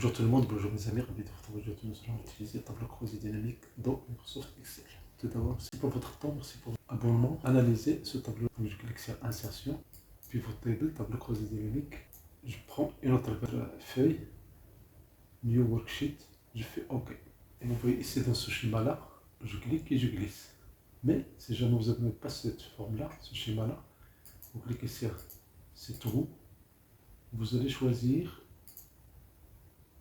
Bonjour tout le monde, bonjour mes amis, ravi de vous retrouver aujourd'hui. Nous allons utiliser le tableau croisé dynamique dans Microsoft Excel. Tout d'abord, merci pour votre temps, merci pour votre abonnement. Analysez ce tableau. Donc, je clique sur Insertion, Pivot Table, tableau croisé dynamique. Je prends une autre feuille, New Worksheet, je fais OK. Et vous voyez ici dans ce schéma-là, je clique et je glisse. Mais si jamais vous n'avez pas cette forme-là, ce schéma-là, vous cliquez sur ces trous, vous allez choisir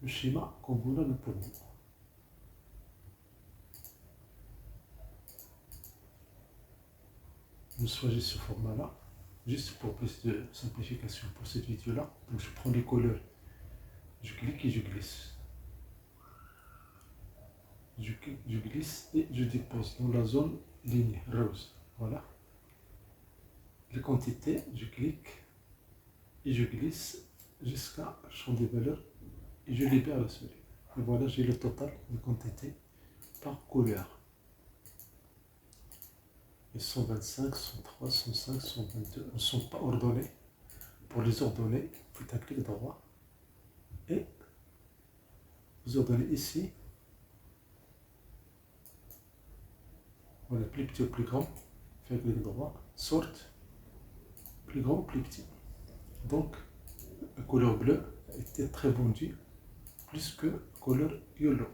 le schéma convenable pour vous. Je choisis ce format-là, juste pour plus de simplification pour cette vidéo-là. Donc je prends les couleurs, je clique et je glisse. Je clique, je glisse et je dépose dans la zone ligne rose. Voilà. Les quantités, je clique et je glisse jusqu'à champ des valeurs et je libère la souris. Et voilà, j'ai le total de quantités par couleur. Et 125, 103, 105, 122 ne sont pas ordonnés. Pour les ordonner, vous faites un clic droit et vous ordonnez ici. Voilà, plus petit ou plus grand, faites un clic droit, sort, plus grand ou plus petit. Donc, la couleur bleue a été très vendue, plus que la couleur yellow.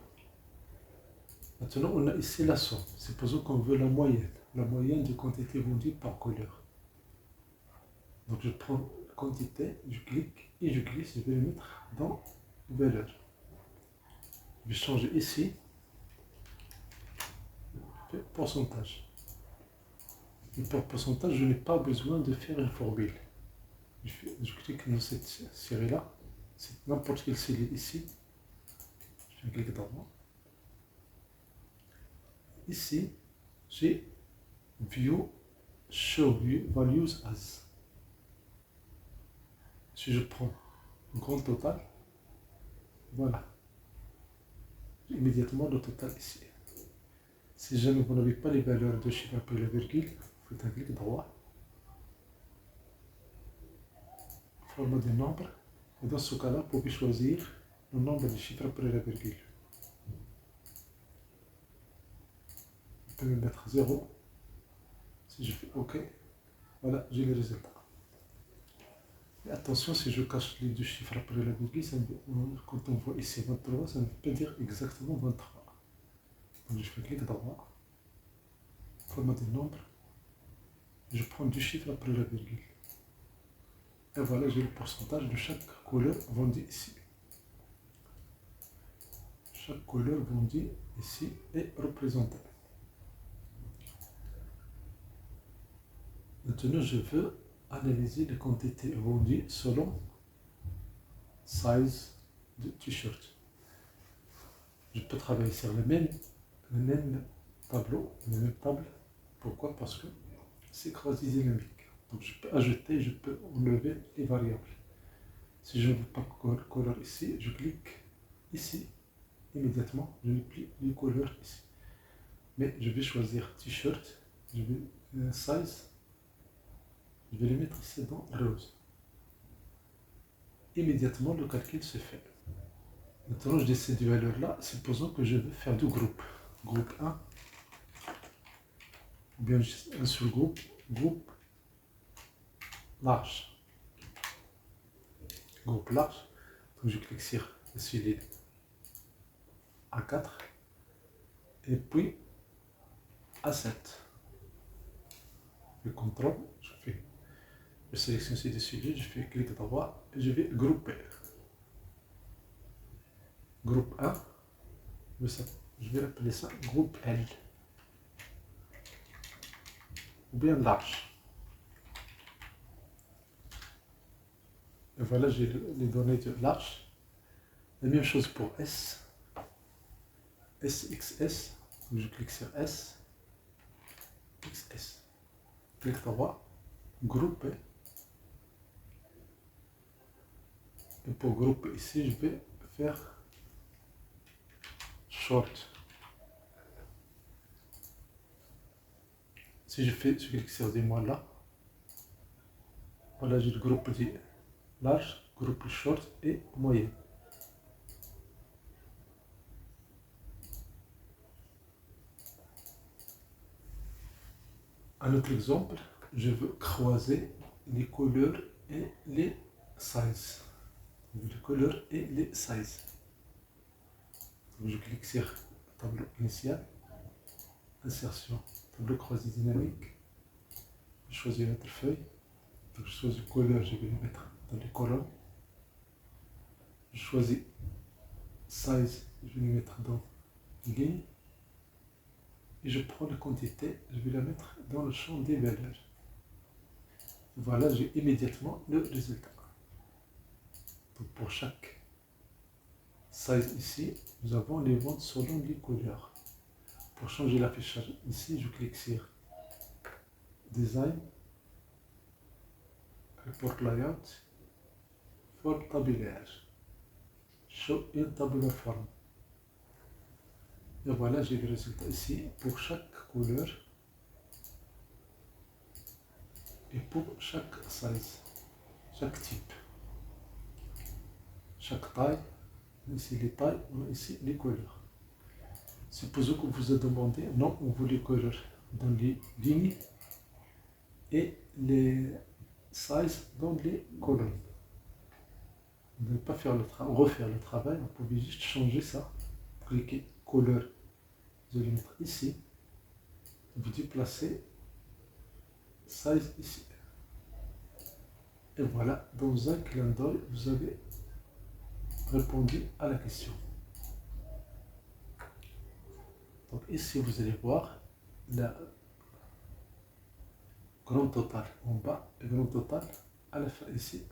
Maintenant, on a ici la somme. Supposons qu'on veut la moyenne de quantité vendue par couleur. Donc, je prends la quantité, je clique et je glisse, je vais le mettre dans valeur. Je vais changer ici, je fais pourcentage. Et pour pourcentage, je n'ai pas besoin de faire une formule. Je clique dans cette série-là, c'est n'importe quelle série ici. Je fais un clic droit. Ici, j'ai View, Show Values As. Si je prends le grand total, voilà. J'ai immédiatement le total ici. Si jamais vous n'avez pas les valeurs de chiffre après la virgule, vous faites un clic droit. Format des nombres. Et dans ce cas-là, vous pouvez choisir le nombre de chiffres après la virgule. Je peux me mettre 0. Si je fais OK, voilà, j'ai les résultats. Et attention, si je cache les deux chiffres après la virgule, quand on voit ici 23, ça ne veut pas dire exactement 23. Donc je fais clic droit, format des nombres, je prends deux chiffres après la virgule. Et voilà, j'ai le pourcentage de chaque couleur vendue ici. Chaque couleur vendue ici est représentée. Maintenant, je veux analyser les quantités vendues selon size de t-shirt. Je peux travailler sur le même tableau, la même table. Pourquoi? Parce que c'est croisé dynamique. Donc je peux ajouter, je peux enlever les variables. Si je ne veux pas couleur ici, je clique ici. Immédiatement, je n'ai plus les couleurs ici. Mais je vais choisir t-shirt, je vais size. Je vais les mettre ici dans rose. Immédiatement, le calcul se fait. Maintenant, je décide ces valeurs-là. Supposons que je veux faire deux groupes. Groupe 1, ou bien juste un seul groupe. Groupe large. Groupe large. Donc, je clique sur celui A4. Et puis A7. Je contrôle, je sélectionne ces deux sujets, je fais clic droit et je vais grouper. Groupe 1, je vais appeler ça groupe L. Ou bien large. Et voilà, j'ai les données de large. La même chose pour S. SXS. Je clique sur S. XS. Clic droit. Grouper. Et pour grouper ici, je vais faire short. Si je clique sur des mots là, voilà, j'ai le groupe large, groupe short et moyen. Un autre exemple, je veux croiser les couleurs et les sizes. Les couleurs et les sizes. Donc je clique sur tableau initial, insertion, tableau croisé dynamique. Je choisis notre feuille. Donc je choisis couleur, je vais les mettre dans les colonnes. Je choisis size, je vais les mettre dans les lignes. Et je prends la quantité, je vais la mettre dans le champ des valeurs. Voilà, j'ai immédiatement le résultat. Donc pour chaque size ici, nous avons les ventes selon les couleurs. Pour changer l'affichage ici, je clique sur Design, Report Layout, For Tabulaire, Show in Tabular Form. Et voilà, j'ai le résultat ici pour chaque couleur et pour chaque size, chaque type, chaque taille. Ici les tailles, on a ici les couleurs. Supposons que vous a demandé, non, on veut les couleurs dans les lignes et les sizes dans les colonnes. Vous ne pouvez pas faire refaire le travail, vous pouvez juste changer ça. Cliquez couleur, vous allez mettre ici, vous déplacez size ici. Et voilà, dans un clin d'œil, vous avez répondu à la question. Donc ici, vous allez voir la grand total en bas et grand total à la fin ici.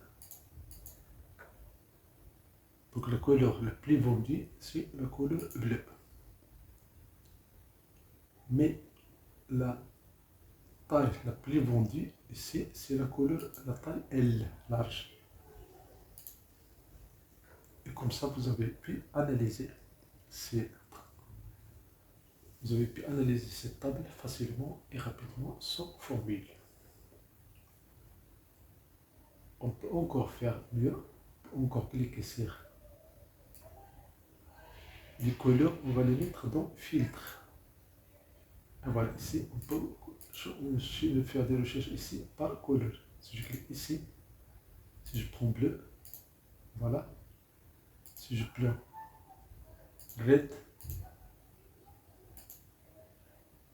Donc la couleur la plus vendue, c'est la couleur bleue. Mais la taille la plus vendue ici, c'est la taille L, large. Et comme ça, vous avez pu analyser cette table facilement et rapidement sans formule. On peut encore faire mieux, on peut encore cliquer sur les couleurs, on va les mettre dans filtre. Et voilà, ici, on peut faire des recherches ici par couleur. Si je clique ici, si je prends bleu, voilà. Si je prends red,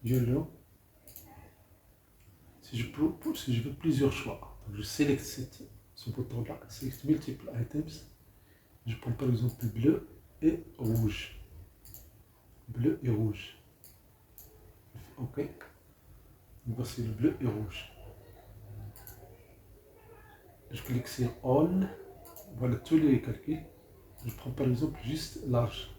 yellow, si je veux plusieurs choix, donc je sélectionne ce bouton-là, select multiple items. Je prends par exemple bleu et rouge. Bleu et rouge. Ok. Voici le bleu et rouge. Je clique sur All. Voilà tous les calculs. Je prends par exemple juste large.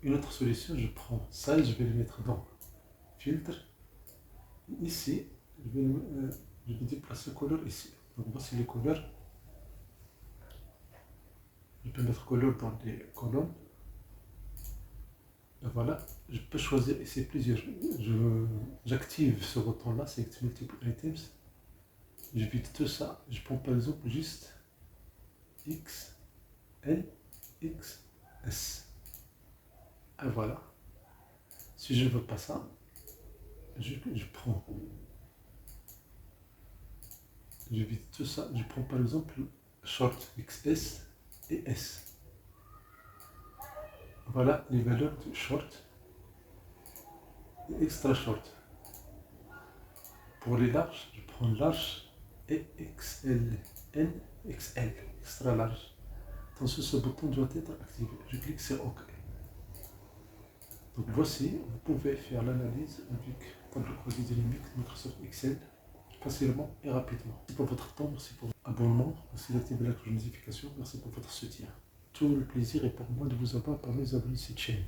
Une autre solution, je prends ça et je vais le mettre dans filtre. Ici, je vais déplacer couleur ici. Donc voici les couleurs. Je peux mettre couleur dans les colonnes. Et voilà, je peux choisir ici plusieurs. J'active ce bouton-là, Select Multiple Items. Je vide tout ça. Je prends par exemple juste X, L, X, S. Et voilà. Si je ne veux pas ça, je prends. Je vide tout ça. Je prends par exemple Short XS et S. Voilà les valeurs de short et extra short. Pour les larges, je prends large et XL, N, XL, extra large. Attention, ce bouton doit être activé. Je clique sur OK. Donc voici, vous pouvez faire l'analyse avec tableau croisé dynamique Microsoft Excel facilement et rapidement. Merci pour votre temps, merci pour votre abonnement, merci d'activer la cloche de notification, merci pour votre soutien. Tout le plaisir est pour moi de vous avoir parmi les abonnés de cette chaîne.